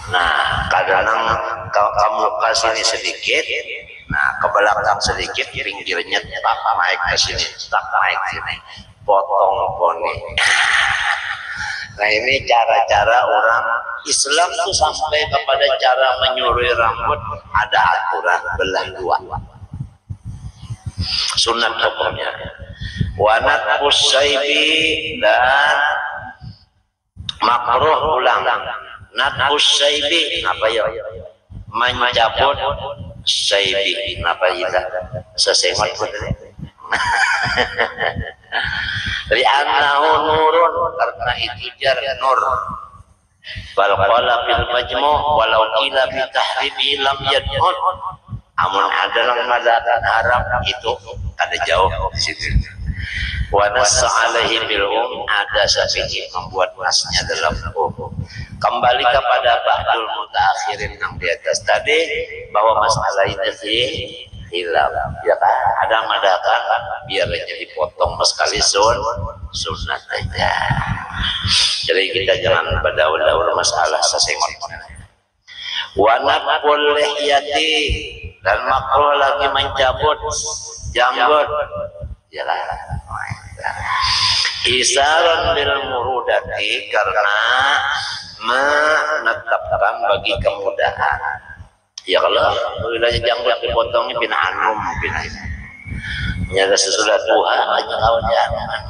Nah, kadang kamu ke sini sedikit, nah ke belakang sedikit, pinggirnya tak naik ke sini, tak naik sini, potong poni. Nah ini cara-cara orang Islam tuh sampai kepada cara menyurui rambut ada aturan belah dua. Sunat hukumnya. Wanat usaibi dan makruh ulang. Natbus saibi apa ya? Mencabut saibi apa ya? Sesengot betul. Li'annahu nurun karena itu jar nur. Bal qala fil majmu' walau qila bi tahrimi lam yad'un. Amun ada yang mengatakan haram itu ada jauh di situ. Wa nassa alaihi bil ada sapi membuat nasnya dalam kembali kepada ba'dul mutaakhirin yang di atas tadi bahwa masalah ini hilang ya kan, ada madakan biarnya dipotong sekali sunat aja. Jadi kita jangan berdaul-daul masalah sesengot. Wanat boleh yati dan makruh lagi mencabut janggut jalan. Isaran bil murudati karena menetapkan bagi kemudahan. Ya kalau wilayah janggut dipotongnya bin anum bin ini. Ya sesudah Tuhan banyak kawan jangan.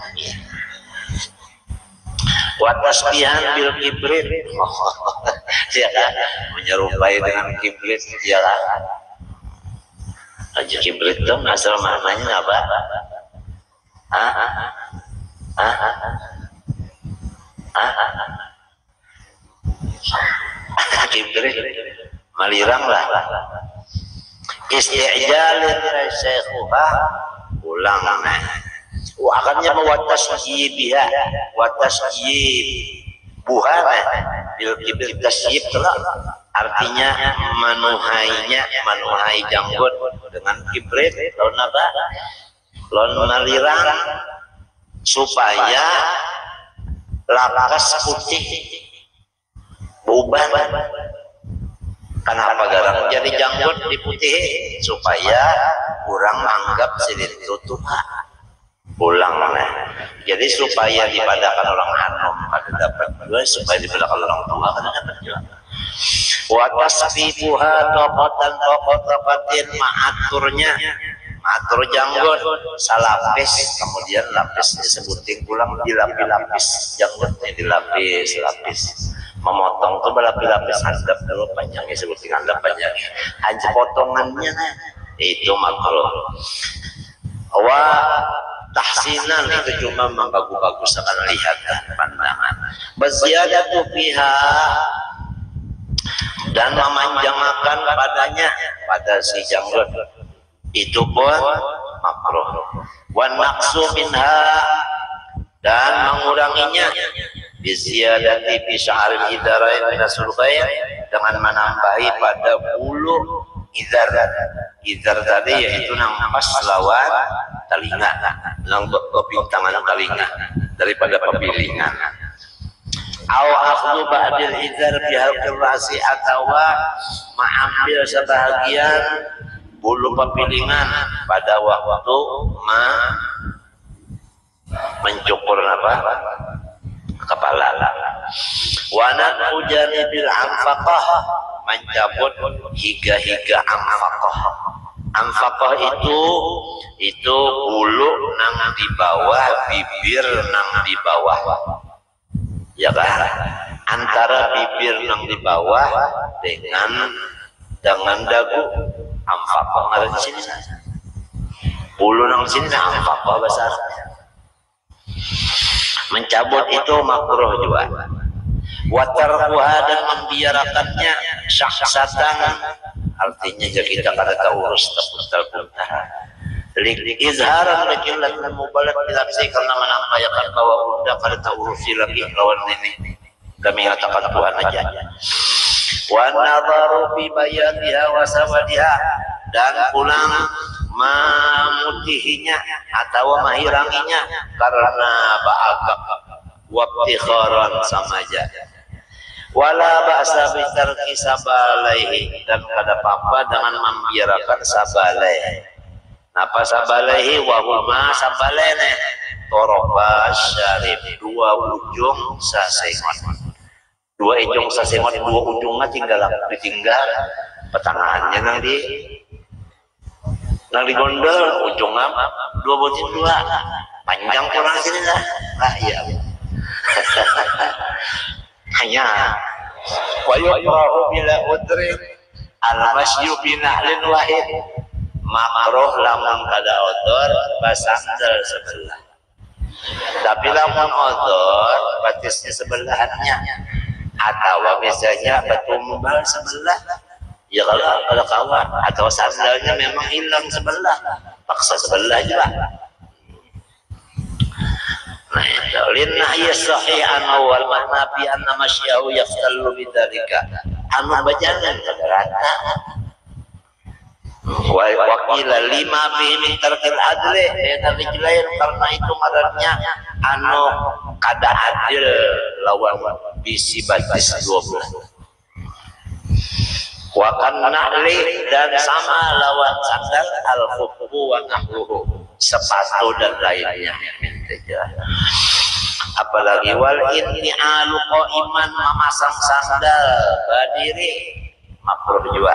Watasbihan bil kibrit. Ya kan menyerupai dengan kibrit ya kan. Aja kibrit itu asal maknanya apa? Kibrit malirang lah. Isti'jalin syekhuha ulang nah. Akannya watasyibiha watasyibuha bil kibrit tasyib artinya menuhai janggut dengan kibrit lawan apa? Lawan malirang supaya lakas putih buban. Kenapa garang jadi janggut diputih supaya kurang anggap sidin tutupa pulang nah. Jadi supaya dipadakan orang hanom pada dapat dua supaya dipadakan orang tua kada dapat juga. Wa tasfifuha taqatan ma'aturnya matur janggut salapis kemudian lapis disebutin pulang dilapis janggutnya dilapis memotong tuh berlapis handap dulu panjangnya seperti handap panjangnya aja potongannya itu makruh. Wa tahsinan itu cuma membagus-baguskan lihat pandangan. Basyadatu fiha dan memanjangkan padanya pada si janggut itu pun makruh. Wa naqsu minha dan menguranginya bisyadati fi sya'ril idarain min as-sulbayn dengan menambahi pada bulu idar. Idar tadi yaitu nang pas lawan telinga, nang kepintangan telinga daripada pepilingan. Au akhdhu ba'dil idar bihalqir ra'si atau mengambil sebahagian bulu pepilingan pada waktu mencukur apa? Kepala. Wanan ujani bil anfaqah mencabut higa-higa anfaqah. Anfaqah itu bulu nang di bawah bibir nang di bawah. Ya kan? Antara bibir nang di bawah dengan dagu anfaqah ada di sini. Bulu nang sini anfaqah bahasa Arabnya. Mencabut itu makruh juga. Watarkuha dan membiarkannya syaksatan artinya jadi kita kada urus terpuntar. Izharan lakilat mubalat bilapsi karena menampakkan bahwa udah kada urusi lagi lawan ini. Kami katakan Tuhan aja. Wa nadharu bi bayatiha wa sawadiha dan pulang memutihinya atau menghiranginya karena ba'agak wabtikharan sama aja. Wala ba'sa bitarki sabalaihi, dan kada apa-apa dengan membiarkan sabalai. Napa sabalaihi? Wahuma sabalene toroba syarif, dua ujung sasengot. Dua ujung sasengot, dua ujungnya tinggal ditinggal, pertengahannya nang di gondol, ujungnya dua butir dua, panjang kurang sini lah. Nah iya. Hanya wayukrahu bila udrin al-masyu binahlin wahid, makruh lamun kada odor basandal sebelah. Tapi lamun odor batisnya sebelahannya, atau misalnya betumbal sebelah, ya kalau kawan, atau sandalnya memang hilang sebelah, paksa sebelah juga. Nah itu linnahyi sahih wal makna bi anna masyahu yaftallu bidzalika, anu bajalan kada rata. Wakila lima bihi min tarkil adli baina rijlain, karena itu madarnya anu kada adil lawan bisi batis 12. Wa kan nahli, dan sama lawan sandal al-khuffu wa nahluhu, sepatu dan lainnya. Apalagi wal inti'alu qa'iman, memasang sandal berdiri makruh juga.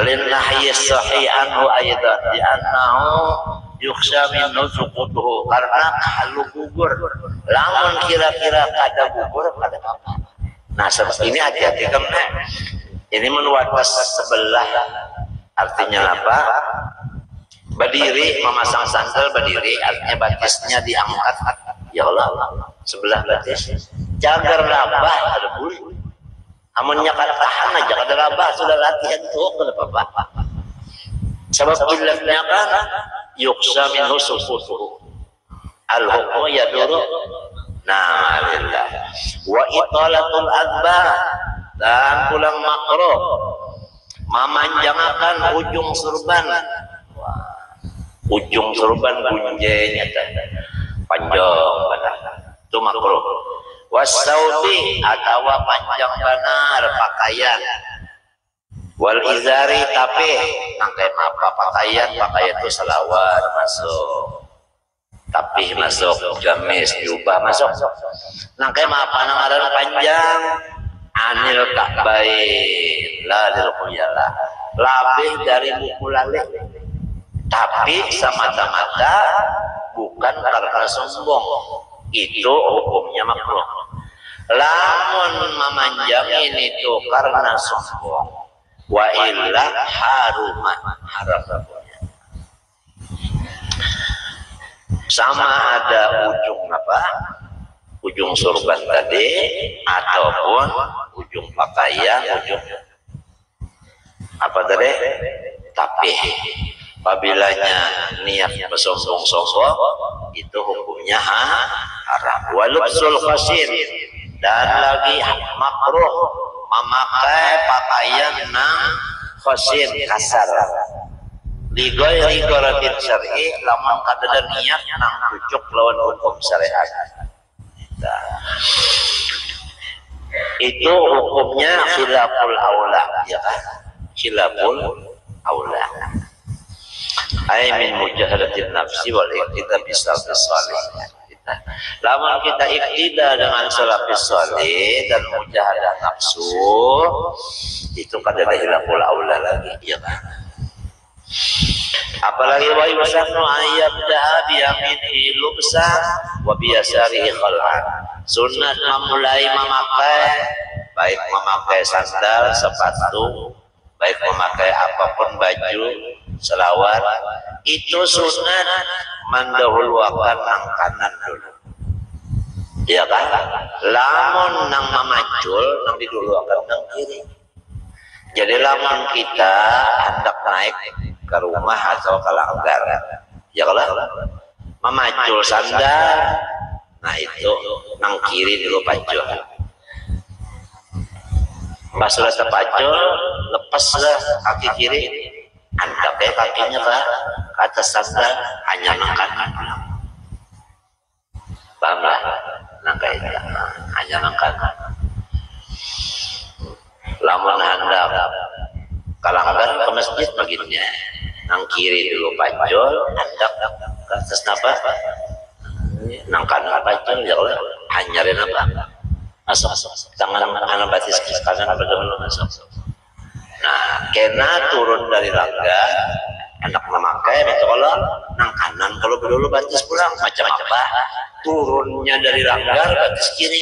Lin nahyi sahih anhu aidan di annahu yukhsha min nusuqutuhu, karena kalau gugur, lamun kira-kira kada gugur kada apa. Nah ini hati-hati karena ini menuatas sebelah, artinya apa? Berdiri, memasang sandal berdiri, artinya batisnya diangkat. Ya Allah, sebelah batis. Jagar labah ada boleh. Amunnya kada tahan aja, kada labah sudah latihan tuh kada apa-apa. Sebab ilahnya kan yukhsha min husufuhu. Al-hukmu yaduru. Nah, lillah. Wa italatul adba, dan pulang makruh memanjangkan ujung surban. Ujung surban gunjenya panjang benar, itu makruh. Wasauti, atau panjang benar pakaian. Wal izari, tapi nangkai apa pakaian itu selawar masuk, tapi masuk gamis jubah masuk. Nangkai apa nang panjang anil ka'bain la lil khuyala, lebih dari buku lalih, tapi semata-mata bukan karena sombong, itu hukumnya makruh. Lamun memanjangin itu karena sombong, wa illa haruman, haram. Sama ada ujung apa? Ujung surban tadi, ataupun ujung pakaian, ujung apa tadi? Tapi apabila niat bersombong-sombong, itu hukumnya haram. Walubsul khasin, dan lagi makruh memakai pakaian nang khasin, kasar. Ligoy goratin syar'i, lamun kadada niat nang cucuk lawan hukum syariat. Nah, itu hukumnya khilaful aula, ya kan? Khilaful aula. Ai min mujahadatin nafsi wal iqtida bisalafis salih. Lamun kita iqtida dengan salafis salih dan mujahadah nafsu, itu kada ada khilaful aula lagi, ya kan? Apalagi wa yusannu ayyabda bi yaminihi lubsa wa bi yasarihi khal'an. Sunnah memulai memakai, baik memakai sandal, sepatu, baik memakai apapun baju, selawar, itu sunnah mendahulukan nang kanan dulu, ya kan? Lamun nang memacul nang didulukan nang kiri. Jadi lamun kita hendak naik ke rumah atau ke langgar, ya kalau memacul sandal, nah itu nang kiri dulu pacul. Pas sudah terpacul, lepaslah kaki kiri, andap kakinya ke atas sandal, hanya nang kanan. Pahamlah, nang kanan, hanya nang kanan. lamun hendak kalanggar ke masjid baginnya nang kiri dulu panjol hendak ke atas napa nang kanan panjol ya Allah hanyarin apa masuk tangan anak batis kanan bagaimana masuk. Nah kena turun dari rangga anak memakai betul nang kanan kalau dulu batis pulang macam apa turunnya dari rangga batis kiri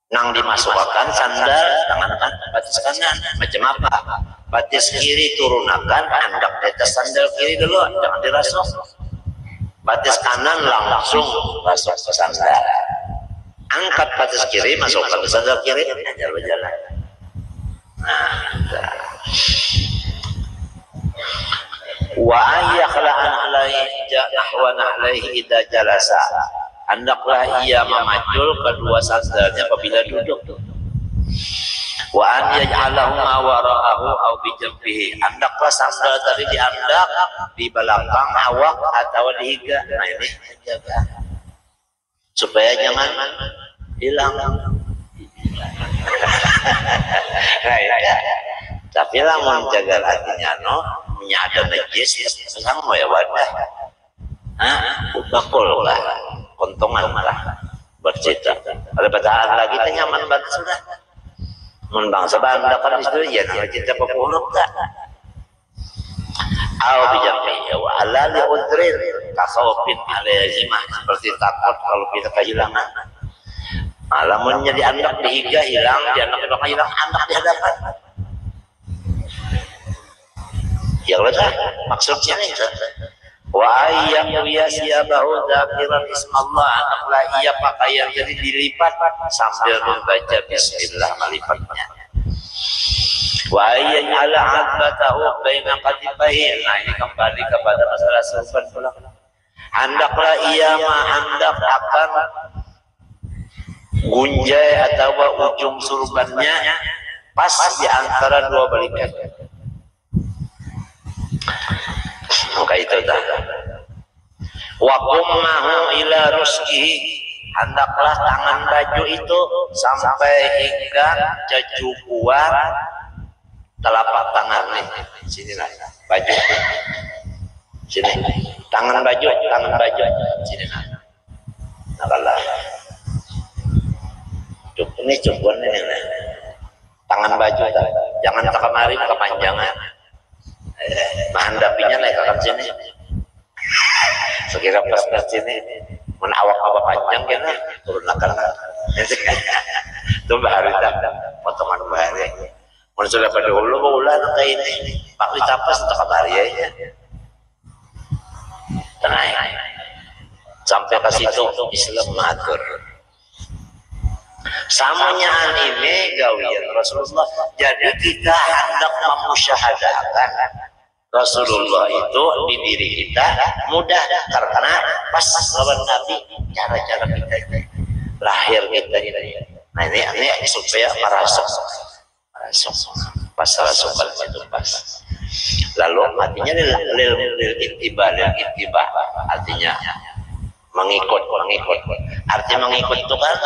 nang dimasukkan sandal tangan kan batis kanan macam apa batis kiri turunakan hendak di atas sandal kiri dulu jangan dirasuk batis kanan langsung masuk ke sandal angkat batis kiri masukkan ke sandal kiri ajar berjalan. Nah wa ayyakhla'an alaihi nahwa alaihi idza jalasa hendaklah ia memacul kedua sandalnya apabila duduk. Wa an yaj'alahu ma wara'ahu aw bi jambihi hendaklah sandal tadi diandak di belakang awak atau di higa. Nah ini jaga supaya jangan hilang. Nah, ya. Tapi lamun jaga hatinya no ada najis senang ya wadah. Bakul lah, kontongan lah bercita. Kalau bacaan lagi teh nyaman banget sudah. Mun bangsa bandakan itu ya namanya cinta pepuluh tak. Au bijambi wa ala li udrin kasawfin alaihimah seperti takut kalau kita kehilangan. Alamun jadi anak dihiga hilang, di anak bakal hilang anak di hadapan. Ya udah maksudnya nih wa ayyam yasiyabahu dzakiran ismallah anaklah ia pakaian jadi dilipat sambil membaca bismillah melipatnya wa ayyan ala adbatahu baina qadibaihi. Nah ini kembali kepada masalah sorban pula. Hendaklah ia hendak akan gunjai atau ujung surbannya pas di antara dua balikan. Maka itu dah. Wa qummahu ila ruskihi hendaklah tangan baju itu sampai hingga cecukuan telapak tangan nih. Sini lah baju. Sini. Tangan baju sini lah. Nah, ini cukup ini tangan baju jangan tak kemari kepanjangan menghandapinya naik ke sini sekira pas ke sini menawak apa panjang kena turun nakal itu bahari tak potongan bahari mun sudah pada hulu mau ulah nang ini pak ditapas tak kemari ya tenang sampai ke situ Islam mengatur samanya anime gawian Rasulullah. Jadi kita hendak memusyahadakan Rasulullah itu di diri kita mudah karena pas lawan Nabi cara-cara kita lahir kita ini. Nah ini supaya merasuk pas rasukan itu pas. Lalu artinya lil ittiba artinya mengikut. Artinya mengikut itu kan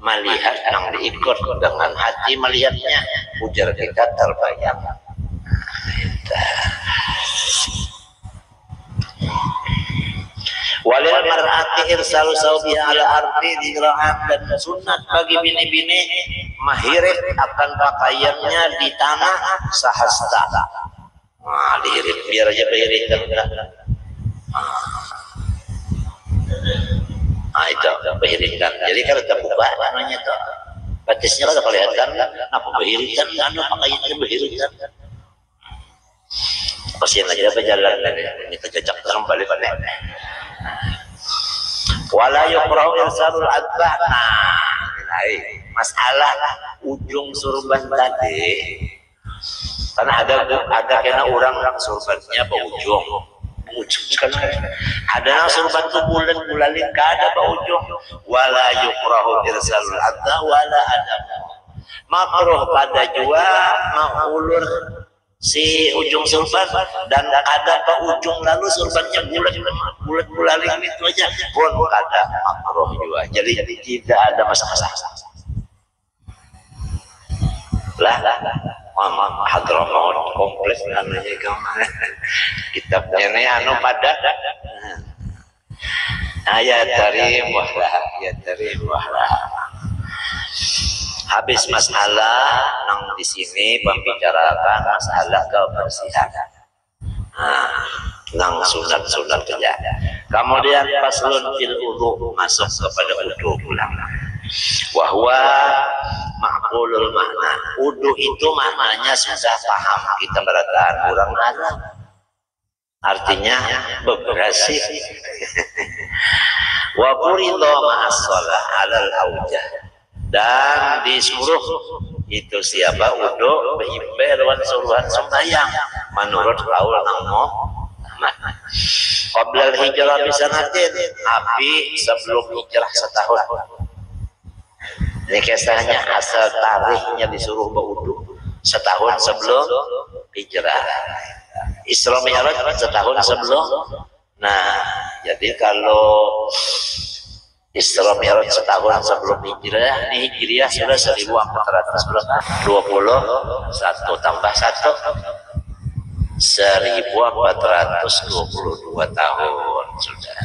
melihat yang diikut dengan hati melihatnya ujar kita terbayang. Walil mar'ati irsalu sawbiha ala ardi dira'an dan sunat bagi bini-bini mahirip akan pakaiannya di tanah sahasta. Nah, diirit biar aja beriritan. Nah itu beriritan. Jadi kalau terbuka namanya tuh batisnya kalau kelihatan apa beriritan, anu pakaiannya beriritan. Pasien lagi apa jalan ini kejajak terang balik. Wala yuqra'u irsalul adbah. Nah, masalah ujung surban tadi. Karena ada kena orang surbannya ujung kan ada surban tuh bulan-bulanin kada ujung. Wala yuqra'u irsalul adbah wala adam. Makruh pada jua maulur si ujung surban dan ada ke ujung lalu surbannya bulat itu aja pun ada makruh juga. Jadi tidak ada masalah. lah Hadramaut kompleks namanya kitabnya ini anu pada ayat dari wahlah. Habis masalah nang di sini membicarakan masalah kebersihan. Nang sunat-sunat saja. Kemudian faslun fil wudu, masuk kepada wudu ulang. Wahwa ma'qulul makna. Wudu itu maknanya sudah paham kita berataan kurang Arab. Artinya bebersih. Wa furidha ma'as shalah 'alal aujah. Dan disuruh itu siapa wudu beimber wan suruhan sembahyang menurut kaul nang Qoblal hijrah bisanatin, Nabi sebelum hijrah setahun. Ini kisahnya asal tarikhnya disuruh berwudu setahun sebelum hijrah. Isra Mi'raj setahun sebelum. Nah, jadi kalau Isra Mi'raj setahun sebelum hijrah, ini hijriah sudah 1421 tambah 1 1422 tahun sudah.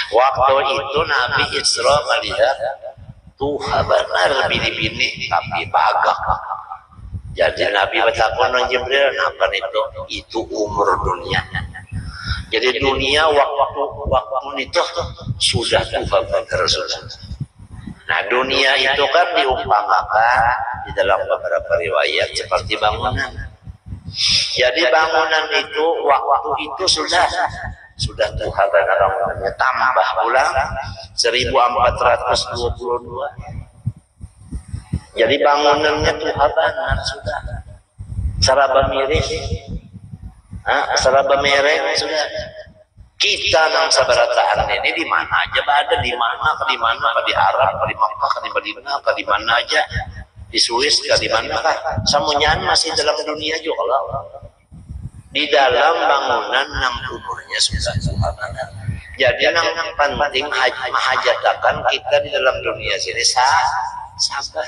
Waktu itu Nabi Isra melihat Tuhan benar bini-bini tapi bagak. Jadi Nabi bertakwa dengan Jibril, apa itu umur dunia. Jadi dunia waktu itu sudah Tuhan benar sudah. Nah dunia itu kan diumpamakan di dalam beberapa riwayat seperti bangunan. Jadi bangunan itu waktu itu sudah Tuhan bangunannya tambah ulang 1422. Jadi bangunannya Tuhan benar sudah. Saraba miris, saraba mereng sudah. Kita nang sabarataan ini di mana aja ada di mana di Arab, di Makkah, di Madinah, di mana aja. Di Swiss di mana kah? Samunyan masih dalam dunia juga. Di dalam bangunan nang umurnya sudah Tuhan. Jadi nang penting mahajatakan kita di dalam dunia sini sabar.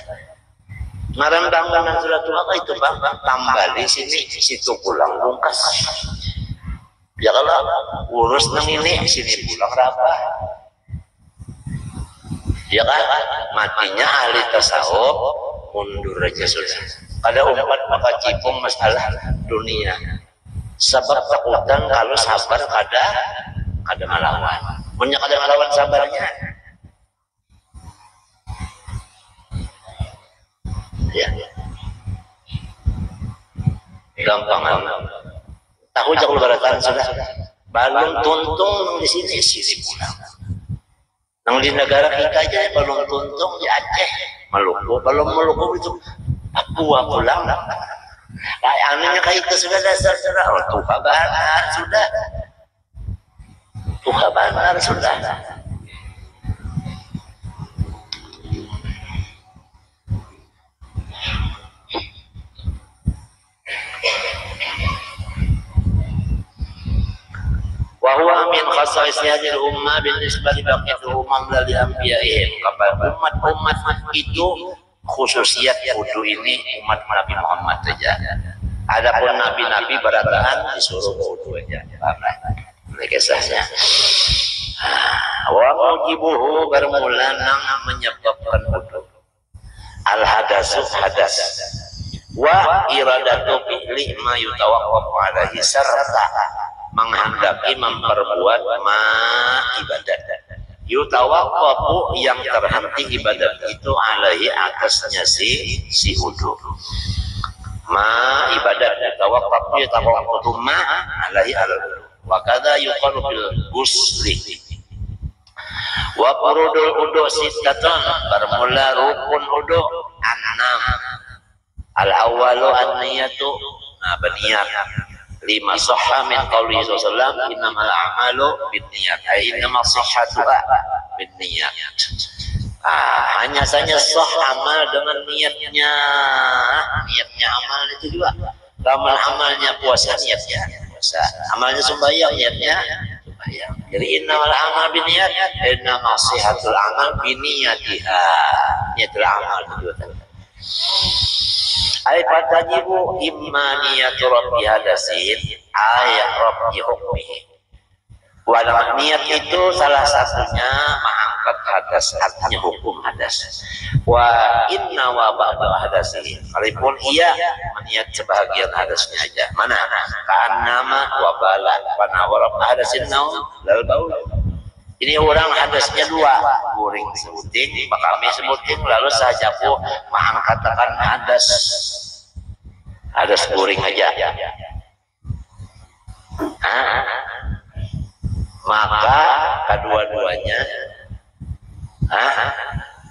Ngaran bangunan sudah Tuhan itu bang tambah di sini situ pulang bungkas. Ya kalau urus nang ini sini pulang berapa? Ya kan matinya ahli tasawuf mundur aja sudah. Ada umat maka cipung masalah dunia. Sebab takutan kalau sabar kada ngelawan. Punya kada ngelawan sabarnya. Ya. Gampang. Tahu jago baratan sudah. Balung tuntung di sini pulang. Nang di negara kita aja balung tuntung di Aceh. Maluku, kalau Maluku itu Papua pulang. Kayak anehnya kayak itu sudah dasar Tuhan benar sudah. Tuhan benar sudah. Wahwa min khasais hadil ummah binisbah li baqiyati umam la li anbiya'ihim. Umat itu khususiat wudu ini umat Nabi Muhammad saja. Adapun nabi-nabi berataan disuruh wudu aja. Ini kisahnya. Wa mujibuhu bermula nang menyebabkan wudu. Al hadasu hadas. Wa iradatu fi'li ma yutawaqqafu alaihi serta menghendaki memperbuat ibadat. Yutawaqqafu yang terhenti ibadat itu alaihi atasnya si wudu. Ibadat yutawaqqafu alaihi al-wudu. Wa kadza yuqalu fil ghusli. Wa furudul wudu sittatun, bermula rukun wudu 6. Al-awwalu an-niyatu, berniat. 5 sahha min qawlihi sallallahu alaihi innamal a'malu binniyat. Innamas sahhatuha binniyat. Hanya saja sah amal dengan niatnya. Niatnya amal itu juga. Amalnya puasa niatnya puasa. Amalnya sembahyang niatnya sembahyang. Jadi innamal a'malu binniyat, innamas sihhatul amal binniyatiha. Niatul amal itu. Ai fatajibu imma niyatu rabbi hadasin ayat rabbi hukmihi. Walau niat itu salah satunya mengangkat hadas, artinya hukum hadas. Wa inna wa ba'du hadasi. Kalaupun ia meniat sebahagian hadasnya aja. Mana? Ka'annama wa bala panawar hadasin naum lal baul. Ini orang hadasnya dua, guring sebuting, kami sebuting, lalu sahajaku mengangkatkan hadas guring aja. Maka kedua-duanya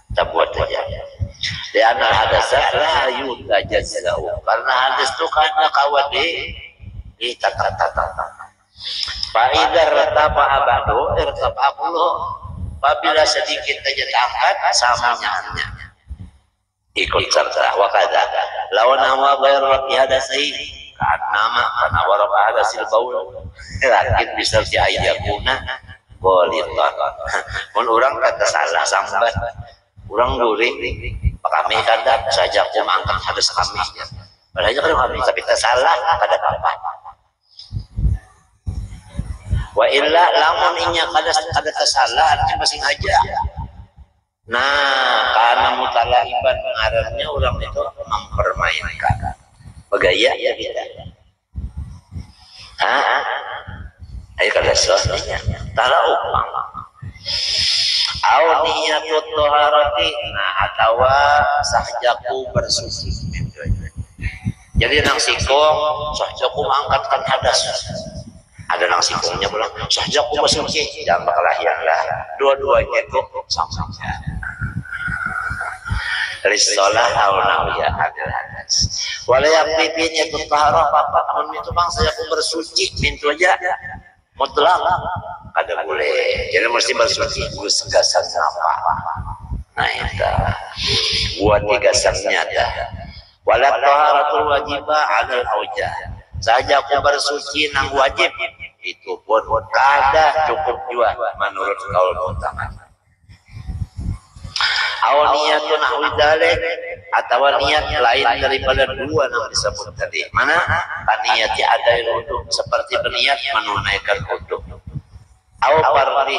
kita buat aja. Dia anak hadasa la yutajazau, karena hadas itu karena kawade tata. Fa'idar rataba abadu irtaba kullu. Apabila sedikit aja diangkat samanya ikut serta. Wa kadza lawan nama bayar rapi hadasai kan nama kana warab hadasil baul lakin bisa si ayakuna bolitan. Mun urang kata salah sambat urang guring kami kadang saja aku mangkat hadas kami. Padahal kalau kami tapi tak salah kada apa. Wa illa lamun inya kada salah artinya masing aja. Nah, karena mutalaiban ngarannya orang itu mempermainkan. Begaya ya kita. Ayo kada soalnya. Tara upang. Au niyatut taharati, nah atawa sahjaku bersuci. Jadi nang sikong sahjaku mangkatkan hadas. Ada nang sikongnya bilang sahjaku bersuci, jangan berkelahian lah. Dua-duanya itu sama-sama. Risalah au nawiya hadil hadas. Wala yaktibinya itu taharah apa namun itu bang saya pun bersuci pintu aja. Mutlak ada boleh. Jadi mesti bersuci gus gasan apa. Nah itu buat gasannya ada. Wala taharatul wajibah 'alal aujah. Saja aku bersuci nang wajib itu pun kada cukup juga menurut kaul utama. Awaniyatun nahwi dzalik atau niat lain daripada dua yang disebut tadi. Mana? Kaniyati adail wudu seperti berniat menunaikan wudu. Aw fardi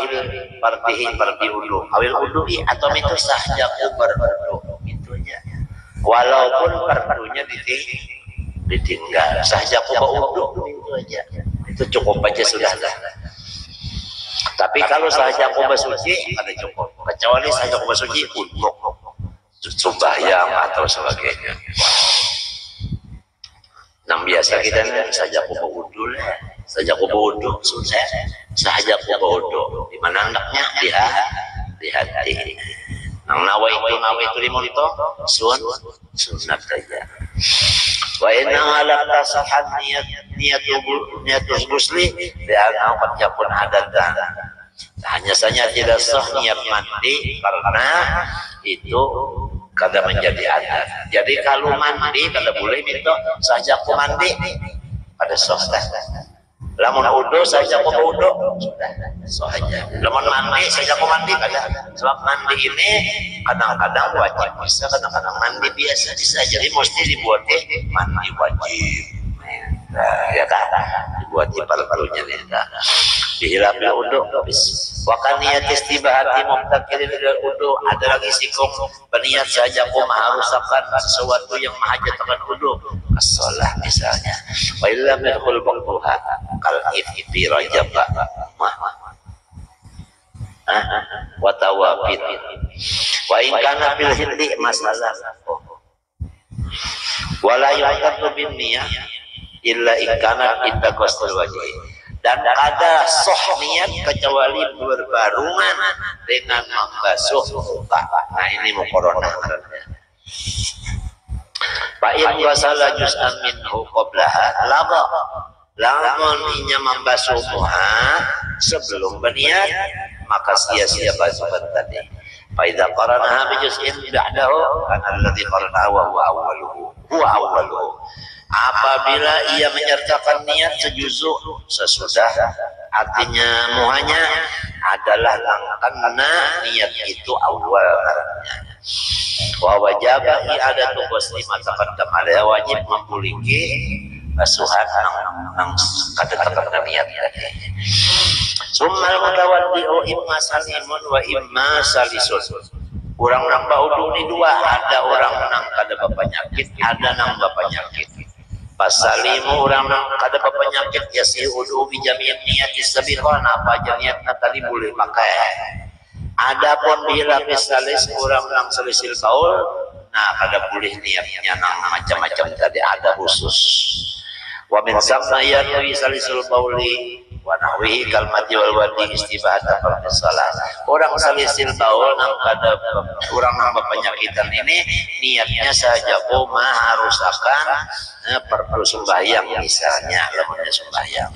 wudu. Awil wudu'i atau itu sahjaku berwudu itunya. Walaupun fardunya ditinggal, sahjaku berwudu itu aja. Itu cukup aja sudah dah. Tapi kalau saja aku bersuci ada cukup. Kecuali saja aku bersuci untuk sembahyang atau sebagainya. Nah biasa kita saja aku berwudu, saja aku berwudu sudah. Saja aku berwudu. Di mana hendaknya di hati. Nang nawa itu limonto sunat saja. Wa inna ala tasahan niatul muslim bi'anna qad yakun adadan. Hanya saja tidak sah niat mandi karena itu kada menjadi adat. Jadi kalau mandi kada boleh minta saja aku mandi pada sah. Lamun wudu saja aku wudu sudah sah aja. Lamun mandi saja aku mandi kada. Sebab mandi ini kadang-kadang wajib bisa, kadang-kadang mandi biasa bisa. Jadi mesti dibuat mandi wajib. Ya kata dibuat paru-parunya nih. Dihilap wudu habis. Wa niat istibahati muqtakirin lil wudu, ada lagi sikung berniat saja aku mengharuskan sesuatu yang menghajatkan wudu. As-shalah misalnya. Wa illam yadkhul waqtuha kal ifti rajab. Wa tawafid. Wa in kana fil hindi masalah. Wala yuqaddu bin niyah illa in kana inda qasdil wajhi. Dan ada soh niat kecuali berbarungan dengan membasuh muka. Nah ini mukorona. Fa'in wasala juz'an minhu qablaha laba. Lamun inya membasuh muka sebelum berniat maka sia-sia basuhan tadi. Fa'idha qaranaha bijuz'in ba'dahu kana alladhi qaranaha wa huwa awwaluhu. Apabila ia menyertakan niat sejuzuk sesudah, artinya muhanya adalah karena niat itu awal. Wa wajaba i'adatu ghusli ma taqaddam ada wajib mempuliki basuhan nang kadang-kadang niat tadi. Summal mutawaddi'u imma salimun wa imma salisun. Orang nang baudu ni dua, ada orang nang kada penyakit, ada nang penyakit. Pasalimu orang nang kada penyakit ya si udu bi jami'in niat sabiqan apa aja niatna tadi boleh pakai. Adapun bila misalis orang nang salisil baul, nah kada boleh niatnya nang macam-macam tadi ada khusus. Wa min samma yanwi salisul bauli wa nahwihi kalmati wal wadi istibahatan fardhu shalah. Orang salisil baul nang kada orang nang penyakitan ini niatnya saja harus akan perlu sembahyang misalnya lamanya sembahyang.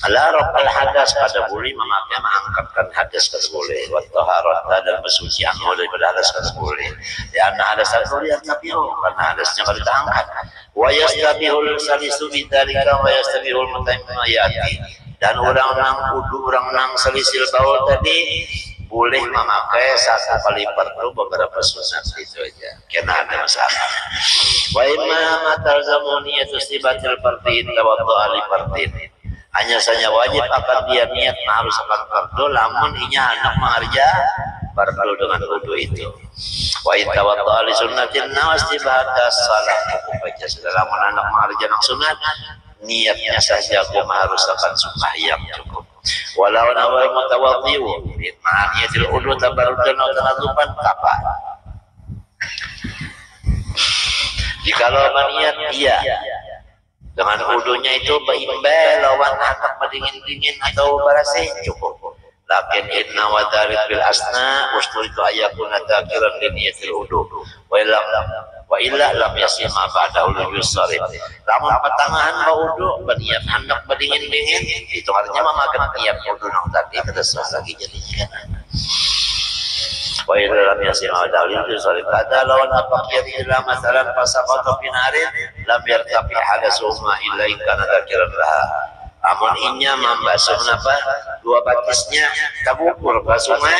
Ala rafal hadas kada boleh memakai mengangkatkan hadas kada boleh wa taharata dan bersuci anhu daripada hadas kada boleh. Ya anna hadas boleh tapi karena hadasnya kada diangkat. Wa yastabihul salisu bidzalika wa yastabihul mutaimmayati. Dan orang nang wudu orang nang salisil baul tadi boleh memakai satu kali perlu beberapa sunat itu aja karena ada masalah. Wa imma matalzamuniyatu istibatil fardin tawaddu ali fardin. Hanya saja wajib akan dia niat harus akan fardu lamun inya hendak mengerja fardu dengan wudu itu. Wa tawaddu ali sunnatin nawastibata salah baca selama anak mengerja nang sunat niatnya saja harus akan sembahyang cukup. Walau nawal mutawadhi'u niyatil wudu tabarrudan wa tanadzuban apa? Jikalau maniat dia dengan wudunya itu berimbal lawan anak berdingin-dingin atau barasih cukup. Lakin inna wa darid bil asna usturitu ayakuna dhakiran li niyatil wudu. Wa illa lam yasima ba'da ulul sarif. Lamun pertengahan wudu berniat hendak berdingin-dingin itu artinya memakan niat wudu nang tadi kada sah lagi jadinya. Wa illa lam yasima ba'da ulul sarif. Kada lawan apa kira masalan fasaqata binarin lam yartafi hadasuma illa kana dhakiran laha. Amun inya membasuh apa dua batisnya kabur basuhnya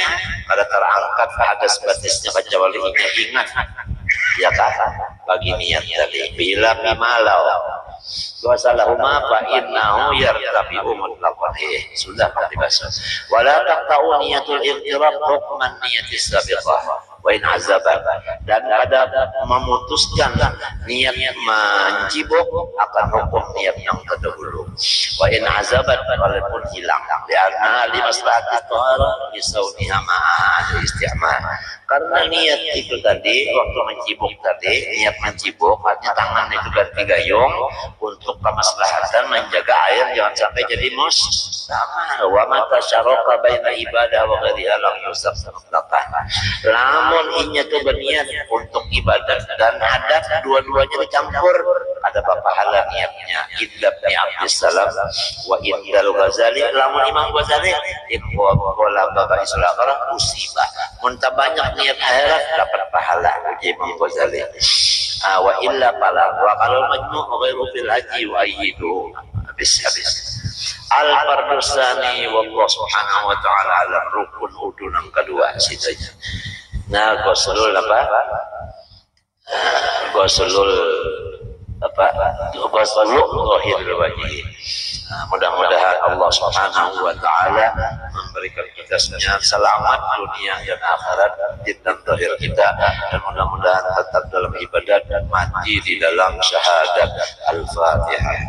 kada terangkat hadas batisnya kecuali inya ingat ya kata bagi niat tadi bila bimalau wa salahuma fa innahu yartabi'u mutlaqan sudah dibasuh wala taqta'u niyatul irtirab hukman niyatis sabiqah wa in azaban dan ada memutuskan niat mencibuk akan hukum niat yang terdahulu wa in azaban walaupun hilang karena li maslahatit thahara li sauniha ma'a isti'mal karena niat itu tadi waktu mencibuk tadi niat mencibuk artinya tangan itu ganti gayung untuk kemaslahatan menjaga air jangan sampai jadi mus sama wa mata syaraka baina ibadah wa ghairiha lam yusab mutlaqan lamun inya tuh berniat untuk ibadah dan hadas dua-duanya dicampur ada pahala niatnya idab ni Abdussalam wa indal Ghazali lamun Imam Ghazali qala baba Islam musibah muntah banyak niat akhirat dapat pahala Imam Ghazali wa illa pala wa kalau majmu' ghairu fil haji wa ayyidu habis al fardusani wallahu subhanahu wa ta'ala alam rukun wudu yang kedua situ aja. Nah ghuslul apa ghuslul zahirul wajhi. Mudah-mudahan Allah subhanahu wa ta'ala memberikan kita selamat dunia dan akhirat dan zahir kita dan mudah-mudahan tetap dalam ibadat dan mati di dalam syahadat. Al-Fatihah.